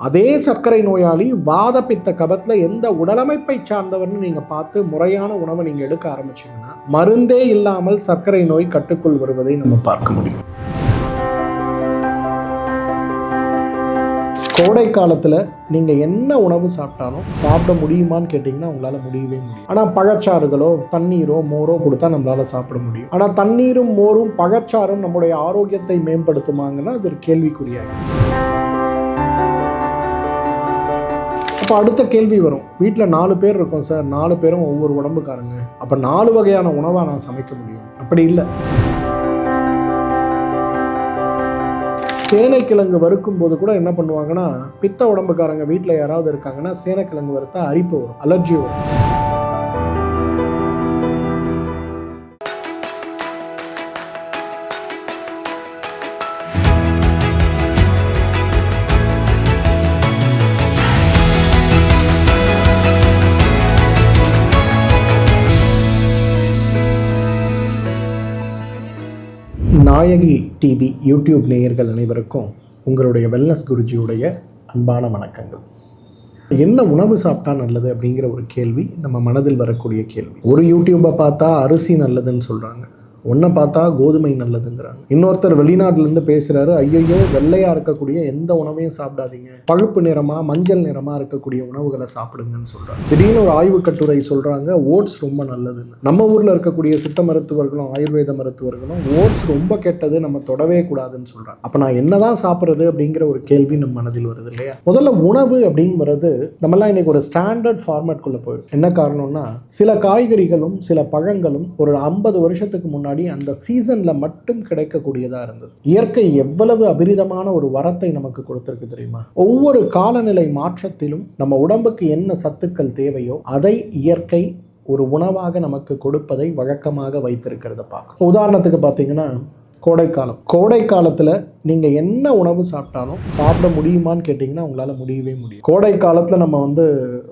அதே சர்க்கரை நோயாளி வாத பித்த கபத்தில் எந்த உடலமைப்பை சார்ந்தவர்னு நீங்கள் பார்த்து முறையான உணவை நீங்கள் எடுக்க ஆரம்பிச்சிங்கன்னா மருந்தே இல்லாமல் சர்க்கரை நோய் கட்டுக்குள் வருவதை நம்ம பார்க்க முடியும். கோடை காலத்தில் நீங்கள் என்ன உணவு சாப்பிட்டாலும் சாப்பிட முடியுமான்னு கேட்டிங்கன்னா உங்களால் முடியவே முடியும். ஆனால் பழச்சாறுகளோ தண்ணீரோ மோரோ கொடுத்தா நம்மளால் சாப்பிட முடியும். ஆனால் தண்ணீரும் மோரும் பழச்சாறும் நம்முடைய ஆரோக்கியத்தை மேம்படுத்துமாங்கன்னா அது ஒரு கேள்விக்குறியாகும். அப்போ அடுத்த கேள்வி வரும், வீட்டில் 4 பேர் இருக்கோம் சார், 4 பேரும் ஒவ்வொரு உடம்புக்காரங்க, அப்போ 4 வகையான உணவாக நான் சமைக்க முடியும்? அப்படி இல்லை. சேனைக்கிழங்கு வறுக்கும் போது கூட என்ன பண்ணுவாங்கன்னா, பித்த உடம்புக்காரங்க வீட்டில் யாராவது இருக்காங்கன்னா சேனைக்கிழங்கு வறுத்தா அரிப்பு வரும், அலர்ஜி வரும். நாயகி டிவி யூடியூப் நேயர்கள் அனைவருக்கும் உங்களுடைய வெல்னஸ் குருஜியுடைய அன்பான வணக்கங்கள். என்ன உணவு சாப்பிட்டா நல்லது அப்படிங்கிற ஒரு கேள்வி நம்ம மனதில் வரக்கூடிய கேள்வி. ஒரு யூடியூப்பை பார்த்தா அரிசி நல்லதுன்னு சொல்கிறாங்க, ஒன்றை பார்த்தா கோதுமை நல்லதுங்கிறாங்க. இன்னொருத்தர் வெளிநாட்டிலேருந்து பேசுகிறாரு, ஐயோ வெள்ளையாக இருக்கக்கூடிய எந்த உணவையும் சாப்பிடாதீங்க, பழுப்பு நிறமாக மஞ்சள் நிறமாக இருக்கக்கூடிய உணவுகளை சாப்பிடுங்கன்னு சொல்கிறாங்க. திடீர்னு ஒரு ஆய்வு கட்டுரை சொல்கிறாங்க ஓட்ஸ் ரொம்ப நல்லதுன்னு. நம்ம ஊரில் இருக்கக்கூடிய சித்த மருத்துவர்களும் ஆயுர்வேத மருத்துவர்களும் ஓட்ஸ் ரொம்ப கெட்டது, நம்ம தொடவே கூடாதுன்னு சொல்கிறாங்க. அப்போ நான் என்னதான் சாப்பிட்றது அப்படிங்கிற ஒரு கேள்வி நம்ம மனதில் வருது இல்லையா? முதல்ல உணவு அப்படிங்கிறது நம்மளாம் இன்னைக்கு ஒரு ஸ்டாண்டர்ட் ஃபார்மேட்குள்ளே போயிடும். என்ன காரணம்னா, சில காய்கறிகளும் சில பழங்களும் ஒரு 50 வருஷத்துக்கு முன்னாடி அந்த சீசன்ல மட்டும் கிடைக்கக்கூடியதா இருந்தது. இயற்கை எவ்வளவு அபரிதமான ஒரு வரத்தை நமக்கு கொடுத்திருக்கு தெரியுமா? ஒவ்வொரு காலநிலை மாற்றத்திலும் நம்ம உடம்புக்கு என்ன சத்துக்கள் தேவையோ அதை இயற்கை ஒரு உணவாக நமக்கு கொடுப்பதை வழக்கமாக வைத்திருக்கிறத பார்க்க. உதாரணத்துக்கு பார்த்தீங்கன்னா, கோடை காலத்தில் நீங்கள் என்ன உணவு சாப்பிட்டாலும் சாப்பிட முடியுமான்னு கேட்டிங்கன்னா உங்களால் முடியவே முடியும். கோடை காலத்தில் நம்ம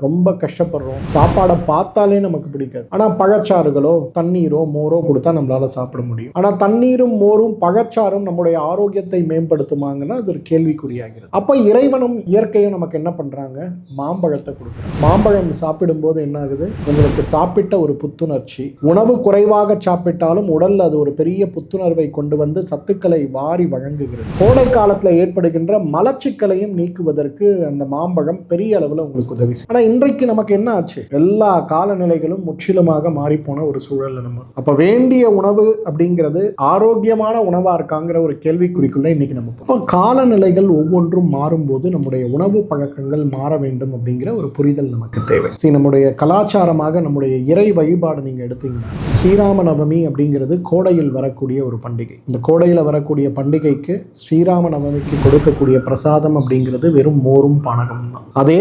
ரொம்ப கஷ்டப்படுறோம், சாப்பாடை பார்த்தாலே நமக்கு பிடிக்காது. ஆனால் பழச்சாறுகளோ தண்ணீரோ மோரோ கொடுத்தா நம்மளால் சாப்பிட முடியும். ஆனால் தண்ணீரும் மோரும் பழச்சாறும் நம்முடைய ஆரோக்கியத்தை மேம்படுத்துமாங்கன்னா அது ஒரு கேள்விக்குறியாகிறது. அப்போ இறைவனும் இயற்கையும் நமக்கு என்ன பண்ணுறாங்க? மாம்பழத்தை கொடுக்குறாங்க. மாம்பழம் சாப்பிடும்போது என்ன ஆகுது? உங்களுக்கு சாப்பிட்ட ஒரு புத்துணர்ச்சி, உணவு குறைவாக சாப்பிட்டாலும் உடலில் அது ஒரு பெரிய புத்துணர்வை கொண்டு வந்து சத்துக்களை வாரி வழங்குகிறது. கோடை காலத்தில் ஏற்படுகின்ற மலச்சிக்கலையும் நீக்குவதற்கு அந்த மாம்பழம் பெரிய அளவில் உங்களுக்கு உதவி. ஆனா இன்றைக்கு நமக்கு என்ன ஆச்சு? எல்லா காலநிலைகளும் முற்றிலுமாக மாறிப்போன ஒரு சூழல் நம்ம. அப்ப வேண்டிய உணவு அப்படிங்கிறது ஆரோக்கியமான உணவா இருக்காங்கிற ஒரு கேள்விக்குறிக்குள்ள இன்னைக்கு நம்ம காலநிலைகள் ஒவ்வொன்றும் மாறும்போது நம்முடைய உணவு பழக்கங்கள் மாற வேண்டும் அப்படிங்கிற ஒரு புரிதல் நமக்கு தேவை. நம்முடைய கலாச்சாரமாக நம்முடைய இறை வழிபாடு நீங்க எடுத்தீங்கன்னா, ஸ்ரீராம நவமி அப்படிங்கிறது கோடையில் வரக்கூடிய ஒரு பண்டிகை. இந்த கோடையில் வரக்கூடிய பண்டிகைக்கு ஸ்ரீராம நவமிக்கு கொடுக்கக்கூடிய பிரசாதம் அப்படிங்கிறது வெறும் மோரும் பானகம் தான். அதே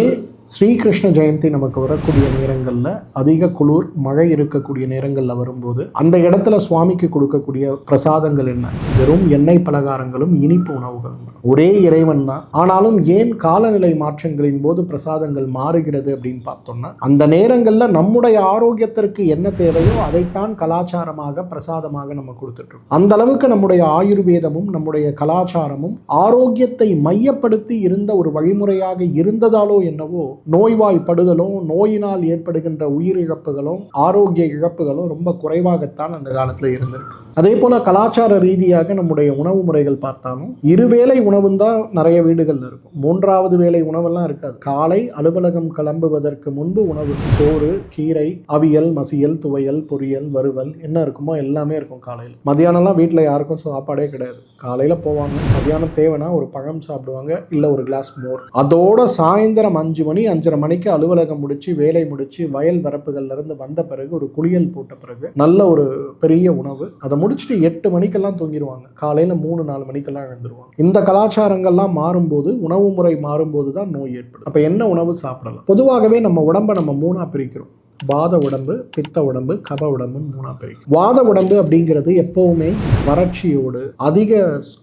ஸ்ரீகிருஷ்ண ஜெயந்தி நமக்கு வரக்கூடிய நேரங்களில் அதிக குளிர் மழை இருக்கக்கூடிய நேரங்களில் வரும்போது அந்த இடத்துல சுவாமிக்கு கொடுக்கக்கூடிய பிரசாதங்கள் என்ன? வெறும் எண்ணெய் பலகாரங்களும் இனிப்பு உணவுகளும். ஒரே இறைவன் தான். ஆனாலும் ஏன் காலநிலை மாற்றங்களின் போது பிரசாதங்கள் மாறுகிறது அப்படின்னு பார்த்தோம்னா, அந்த நேரங்களில் நம்முடைய ஆரோக்கியத்திற்கு என்ன தேவையோ அதைத்தான் கலாச்சாரமாக பிரசாதமாக நம்ம கொடுத்துட்டு இருக்கோம். அந்த அளவுக்கு நம்முடைய ஆயுர்வேதமும் நம்முடைய கலாச்சாரமும் ஆரோக்கியத்தை மையப்படுத்தி இருந்த ஒரு வழிமுறையாக இருந்ததாலோ என்னவோ நோய்வாய்ப்படுதலும் நோயினால் ஏற்படுகின்ற உயிரிழப்புகளும் ஆரோக்கிய இழப்புகளும் ரொம்ப குறைவாகத்தான் அந்த காலத்தில் இருந்திருக்கு. அதே போல கலாச்சார ரீதியாக நம்முடைய உணவு முறைகள் பார்த்தாலும் இருவேளை உணவும் தான் நிறைய வீடுகள்ல இருக்கும். 3வது வேளை உணவெல்லாம் இருக்காது. காலை அலுவலகம் கிளம்புவதற்கு முன்பு உணவு, சோறு, கீரை, அவியல், மசியல், துவையல், பொரியல், வறுவல் என்ன இருக்குமோ எல்லாமே இருக்கும் காலையில். மதியானம்லாம் வீட்டில் யாருக்கும் சாப்பாடே கிடையாது. காலையில் போவாங்க, மதியானம் தேவைன்னா ஒரு பழம் சாப்பிடுவாங்க, இல்லை ஒரு கிளாஸ் மோர். அதோட சாயந்தரம் 5 மணி 5:30 மணிக்கு அலுவலகம் முடிச்சு வேலை முடிச்சு வயல் வரப்புகள்ல இருந்து வந்த பிறகு ஒரு குளியல் போட்ட பிறகு நல்ல ஒரு பெரிய உணவு, அதை முடிச்சுட்டு 8 மணிக்கெல்லாம் தூங்கிடுவாங்க. காலையில் 3-4 மணிக்கெல்லாம் எழுந்துருவாங்க. இந்த கலாச்சாரங்கள்லாம் மாறும்போது, உணவு முறை மாறும்போது தான் நோய் ஏற்படும். அப்போ என்ன உணவு சாப்பிடலாம்? பொதுவாகவே நம்ம உடம்பை நம்ம 3ஆக பிரிக்கிறோம். வாத உடம்பு, பித்த உடம்பு, கப உடம்புன்னு 3ஆக பிரிக்கும். வாத உடம்பு அப்படிங்கிறது எப்பவுமே வறட்சியோடு அதிக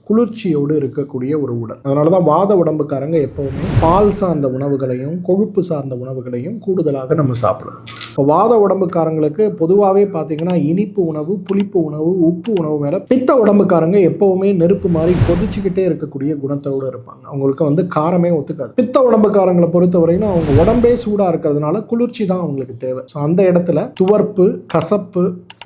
குளிர்ச்சியோடு இருக்கக்கூடிய ஒரு உடல். அதனாலதான் வாத உடம்புக்காரங்க எப்பவுமே பால் சார்ந்த உணவுகளையும் கொழுப்பு சார்ந்த உணவுகளையும் கூடுதலாக நம்ம சாப்பிடணும். இப்போ வாத உடம்புக்காரங்களுக்கு பொதுவாகவே பார்த்தீங்கன்னா இனிப்பு உணவு, புளிப்பு உணவு, உப்பு உணவு மேலே பித்த உடம்புக்காரங்க எப்பவுமே நெருப்பு மாதிரி கொதிச்சுக்கிட்டே இருக்கக்கூடிய குணத்தோடு இருப்பாங்க. அவங்களுக்கு வந்து காரமே ஒத்துக்காது. பித்த உடம்புக்காரங்களை பொறுத்தவரைக்கும் அவங்க உடம்பே சூடாக இருக்கிறதுனால குளிர்ச்சி தான் அவங்களுக்கு தேவை. ஸோ அந்த இடத்துல துவர்ப்பு, கசப்பு,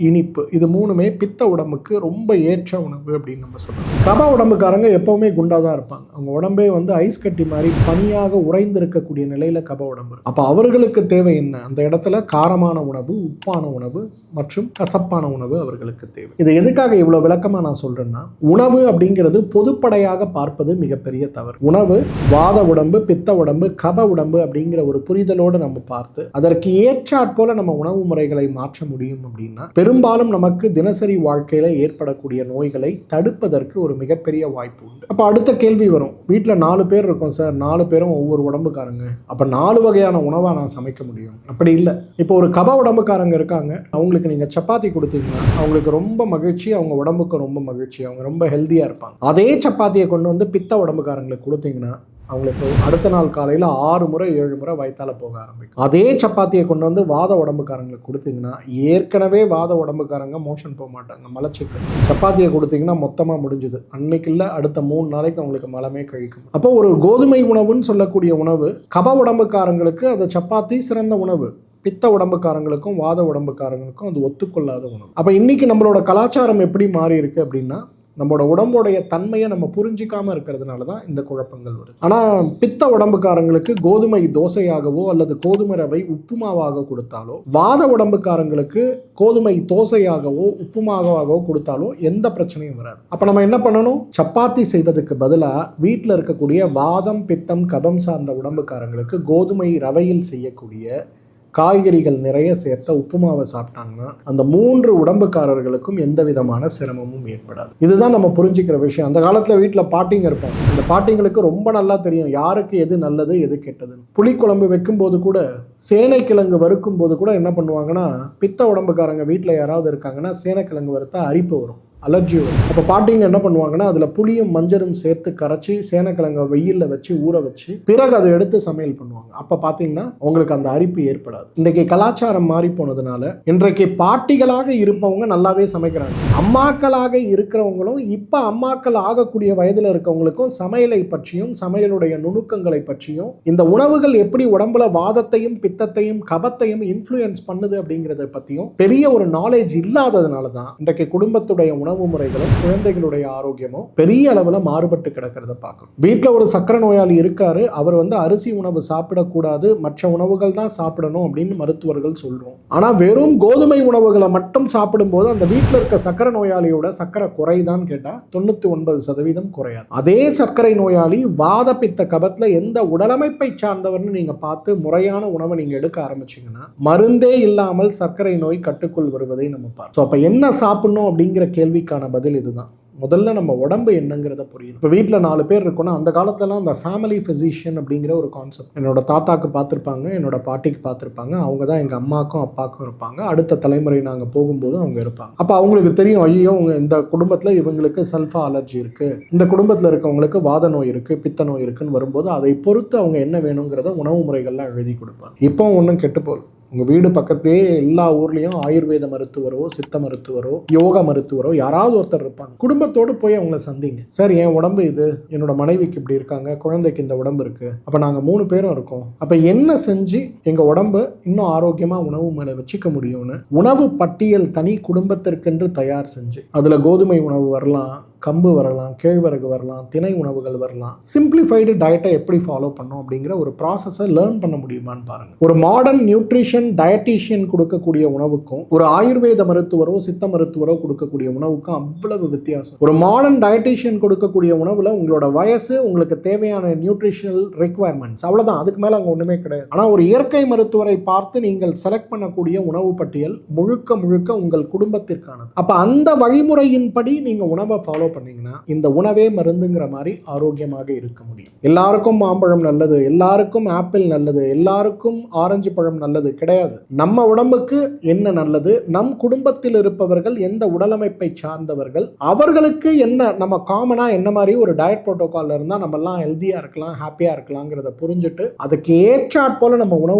இனிப்பு இது மூணுமே பித்த உடம்புக்கு ரொம்ப ஏற்ற உணவு அப்படின்னு நம்ம சொல்லலாம். கப உடம்புக்காரங்க எப்பவுமே குண்டா தான் இருப்பாங்க. அவங்க உடம்பே வந்து ஐஸ் கட்டி மாதிரி பனியாக உறைந்து இருக்கக்கூடிய நிலையில கப உடம்பு. அப்ப அவர்களுக்கு தேவை என்ன? அந்த இடத்துல காரமான உணவு, உப்பான உணவு மற்றும் கசப்பான உணவு அவர்களுக்கு தேவை. இது எதுக்காக இவ்வளவு விளக்கமா நான் சொல்றேன்னா, உணவு அப்படிங்கிறது பொதுப்படையாக பார்ப்பது மிகப்பெரிய தவறு. உணவு வாத உடம்பு, பித்த உடம்பு, கப உடம்பு அப்படிங்கிற ஒரு புரிதலோடு நம்ம பார்த்து அதற்கு ஏற்றாற்போல நம்ம உணவு முறைகளை மாற்ற முடியும் அப்படின்னா பெரும்பாலும் நமக்கு தினசரி வாழ்க்கையில ஏற்படக்கூடிய நோய்களை தடுப்பதற்கு ஒரு மிகப்பெரிய வாய்ப்பு உண்டு. அப்ப அடுத்த கேள்வி வரும், வீட்டில் 4 பேர் இருக்கோம் சார், 4 பேரும் ஒவ்வொரு உடம்புக்காரங்க, அப்ப 4 வகையான உணவா நான் சமைக்க முடியும்? அப்படி இல்லை. இப்போ ஒரு கப உடம்புக்காரங்க இருக்காங்க, அவங்களுக்கு நீங்க சப்பாத்தி கொடுத்தீங்கன்னா அவங்களுக்கு ரொம்ப மகிழ்ச்சி, அவங்க உடம்புக்கு ரொம்ப மகிழ்ச்சி, அவங்க ரொம்ப ஹெல்த்தியா இருப்பாங்க. அதே சப்பாத்தியை கொண்டு வந்து பித்த உடம்புக்காரங்களுக்கு கொடுத்தீங்கன்னா அவங்களுக்கு அடுத்த நாள் காலையில் 6 முறை 7 முறை வயிற்றால போக ஆரம்பிக்கும். அதே சப்பாத்தியை கொண்டு வந்து வாத உடம்புக்காரங்களுக்கு கொடுத்தீங்கன்னா ஏற்கனவே வாத உடம்புக்காரங்க மோஷன் போக மாட்டாங்க, மலச்சிக்கல். சப்பாத்தியை கொடுத்தீங்கன்னா மொத்தமாக முடிஞ்சுது, அன்னைக்கு இல்லை அடுத்த 3 நாளைக்கு அவங்களுக்கு மலமே கழிக்கும். அப்போ ஒரு கோதுமை உணவுன்னு சொல்லக்கூடிய உணவு கப உடம்புக்காரங்களுக்கு அது சப்பாத்தி சிறந்த உணவு, பித்த உடம்புக்காரங்களுக்கும் வாத உடம்புக்காரங்களுக்கும் அது ஒத்துக்கொள்ளாத உணவு. அப்போ இன்னைக்கு நம்மளோட கலாச்சாரம் எப்படி மாறி இருக்கு அப்படின்னா, நம்மளோட உடம்போடைய தன்மையை நம்ம புரிஞ்சிக்காம இருக்கிறதுனால தான் இந்த குழப்பங்கள் வருது. ஆனால் பித்த உடம்புக்காரங்களுக்கு கோதுமை தோசையாகவோ அல்லது கோதுமை ரவை உப்புமாவாக கொடுத்தாலோ, வாத உடம்புக்காரங்களுக்கு கோதுமை தோசையாகவோ உப்புமாவாகவோ கொடுத்தாலோ எந்த பிரச்சனையும் வராது. அப்போ நம்ம என்ன பண்ணணும்? சப்பாத்தி செய்வதற்கு பதிலாக வீட்டில் இருக்கக்கூடிய வாதம், பித்தம், கபம் சார்ந்த உடம்புக்காரங்களுக்கு கோதுமை ரவையில் செய்யக்கூடிய காய்கறிகள் நிறைய சேர்த்த உப்புமாவை சாப்பிட்டாங்கன்னா அந்த 3 உடம்புக்காரர்களுக்கும் எந்த விதமான சிரமமும் ஏற்படாது. இதுதான் நம்ம புரிஞ்சுக்கிற விஷயம். அந்த காலத்தில் வீட்டில் பாட்டிங்க இருப்பாங்க. அந்த பாட்டிங்களுக்கு ரொம்ப நல்லா தெரியும் யாருக்கு எது நல்லது எது கெட்டதுன்னு. புளிக்குழம்பு வைக்கும் போது கூட, சேனைக்கிழங்கு வறுக்கும் போது கூட என்ன பண்ணுவாங்கன்னா, பித்த உடம்புக்காரங்க வீட்டில் யாராவது இருக்காங்கன்னா சேனைக்கிழங்கு வறுத்தா அரிப்பு வரும், அலர்ஜி வரும். அப்போ பாட்டிங்க என்ன பண்ணுவாங்கன்னா அதில் புளியும் மஞ்சளும் சேர்த்து கரைச்சி சேனைக்கிழங்கை வெயிலில் வச்சு ஊற வச்சு பிறகு அதை எடுத்து சமையல் பண்ணுவாங்க. அப்போ பார்த்தீங்கன்னா உங்களுக்கு அந்த அரிப்பு ஏற்படாது. இன்றைக்கு கலாச்சாரம் மாறி போனதுனால இன்றைக்கு பாட்டிகளாக இருப்பவங்க நல்லாவே சமைக்கிறாங்க. அம்மாக்களாக இருக்கிறவங்களும் இப்போ அம்மாக்கள் ஆகக்கூடிய வயதில் இருக்கவங்களுக்கும் சமையலை பற்றியும் சமையலுடைய நுணுக்கங்களை பற்றியும் இந்த உணவுகள் எப்படி உடம்புல வாதத்தையும் பித்தத்தையும் கபத்தையும் இன்ஃப்ளூயன்ஸ் பண்ணுது அப்படிங்கிறத பற்றியும் பெரிய ஒரு நாலேஜ் இல்லாததுனால தான் இன்றைக்கு குடும்பத்துடைய உணவு முறைகளும் குழந்தைகளுடைய ஆரோக்கியமும் பெரிய அளவில் மாறுபட்டு கிடக்கிறத பார்க்கணும். வீட்டில் ஒரு சக்கரை நோயாளி இருக்காரு, அவர் வந்து அரிசி உணவு சாப்பிடக்கூடாது, மற்ற உணவுகள் தான் சாப்பிடணும் அப்படின்னு மருத்துவர்கள் சொல்றோம். ஆனா வெறும் கோதுமை உணவுகளை மட்டும் சாப்பிடும்போது அந்த வீட்டில் இருக்க சக்கரை நோயாளியோட சக்கரை குறைதான் கேட்டா 99% குறையாது. அதே சர்க்கரை நோயாளி வாத பித்த கபத்துல எந்த உடலமைப்பை சார்ந்தவர்னு நீங்க பார்த்து முறையான உணவை நீங்க எடுக்க ஆரம்பிச்சீங்கன்னா மருந்தே இல்லாமல் சர்க்கரை நோய் கட்டுக்குள் வருவதை நம்ம பார்ப்போம். அப்ப என்ன சாப்பிடணும் அப்படிங்கிற கேள்விக்கான பதில் இதுதான். முதல்ல நம்ம உடம்பு என்னங்கிறத புரியும். இப்போ வீட்டில் 4 பேர் இருக்கோன்னா அந்த காலத்துலலாம் அந்த ஃபேமிலி ஃபிசிஷியன் அப்படிங்கிற ஒரு கான்செப்ட் என்னோட தாத்தாக்கு பார்த்துருப்பாங்க, என்னோட பாட்டிக்கு பார்த்துருப்பாங்க, அவங்க தான் எங்கள் அம்மாக்கும் அப்பாவுக்கும் இருப்பாங்க, அடுத்த தலைமுறை நாங்கள் போகும்போது அவங்க இருப்பாங்க. அப்போ அவங்களுக்கு தெரியும், ஐயோ அவங்க இந்த குடும்பத்தில் இவங்களுக்கு சல்ஃபா அலர்ஜி இருக்குது, இந்த குடும்பத்தில் இருக்கவங்களுக்கு வாத நோய் இருக்குது, பித்த நோய் இருக்குன்னு வரும்போது அதை பொறுத்து அவங்க என்ன வேணுங்கிறத உணவு முறைகள்லாம் எழுதி கொடுப்பாங்க. இப்போ ஒன்றும் கெட்டு போகல. உங்கள் வீடு பக்கத்தே எல்லா ஊர்லேயும் ஆயுர்வேத மருத்துவரோ சித்த மருத்துவரோ யோகா மருத்துவரோ யாராவது ஒருத்தர் இருப்பாங்க. குடும்பத்தோடு போய் அவங்கள சந்திங்க. சார் என் உடம்பு இது, என்னோட மனைவிக்கு இப்படி இருக்காங்க, குழந்தைக்கு இந்த உடம்பு இருக்குது, அப்போ நாங்கள் 3 பேரும் இருக்கோம், அப்போ என்ன செஞ்சு எங்கள் உடம்பு இன்னும் ஆரோக்கியமாக உணவு மேலே வச்சுக்க முடியும்னு உணவு பட்டியல் தனி குடும்பத்திற்கென்று தயார் செஞ்சு அதில் கோதுமை உணவு வரலாம், கம்பு வரலாம், கேழ்வரகு வரலாம், திணை உணவுகள் வரலாம், சிம்பிளிஃபைடு டயட்டை எப்படி ஃபாலோ பண்ணோம் அப்படிங்கிற ஒரு ப்ராசஸை லேர்ன் பண்ண முடியுமான்னு பாருங்க. ஒரு மாடர்ன் நியூட்ரிஷன் டயட்டீஷியன் கொடுக்கக்கூடிய உணவுக்கும் ஒரு ஆயுர்வேத மருத்துவரோ சித்த மருத்துவரோ கொடுக்கக்கூடிய உணவுக்கும் அவ்வளவு வித்தியாசம். ஒரு மாடர்ன் டயட்டீஷியன் கொடுக்கக்கூடிய உணவுல உங்களோட வயசு, உங்களுக்கு தேவையான நியூட்ரிஷனல் ரெக்குவயர்மெண்ட்ஸ் அவ்வளவுதான், அதுக்கு மேல அங்க ஒண்ணுமே கிடையாது. ஆனா ஒரு இயற்கை மருத்துவரை பார்த்து நீங்கள் செலக்ட் பண்ணக்கூடிய உணவு பட்டியல் முழுக்க முழுக்க உங்கள் குடும்பத்திற்கானது. அப்ப அந்த வழிமுறையின்படி நீங்க உணவை ஃபாலோ பண்ணீங்கன்னா இந்த உணவே மருந்துங்கிற மாதிரி ஆரோக்கியமாக இருக்க முடியும். எல்லாருக்கும் மாம்பழம் நல்லது, எல்லாருக்கும் ஆப்பிள் நல்லது, எல்லாருக்கும் ஆரஞ்சு பழம் நல்லது கிடையாது. நம்ம உடம்புக்கு என்ன நல்லது, நம் குடும்பத்தில் இருப்பவர்கள் எந்த உடலமைப்பை சார்ந்தவர்கள், அவர்களுக்கு என்ன நம்ம காமனா என்ன மாதிரி ஒரு டயட் புரோட்டோகால் இருந்தால் நம்ம எல்லாம் ஹெல்த்தியா இருக்கலாம், ஹாப்பியா இருக்கலாங்கிறத புரிஞ்சுட்டு அதுக்கு ஏற்றாற் போல நம்ம உணவு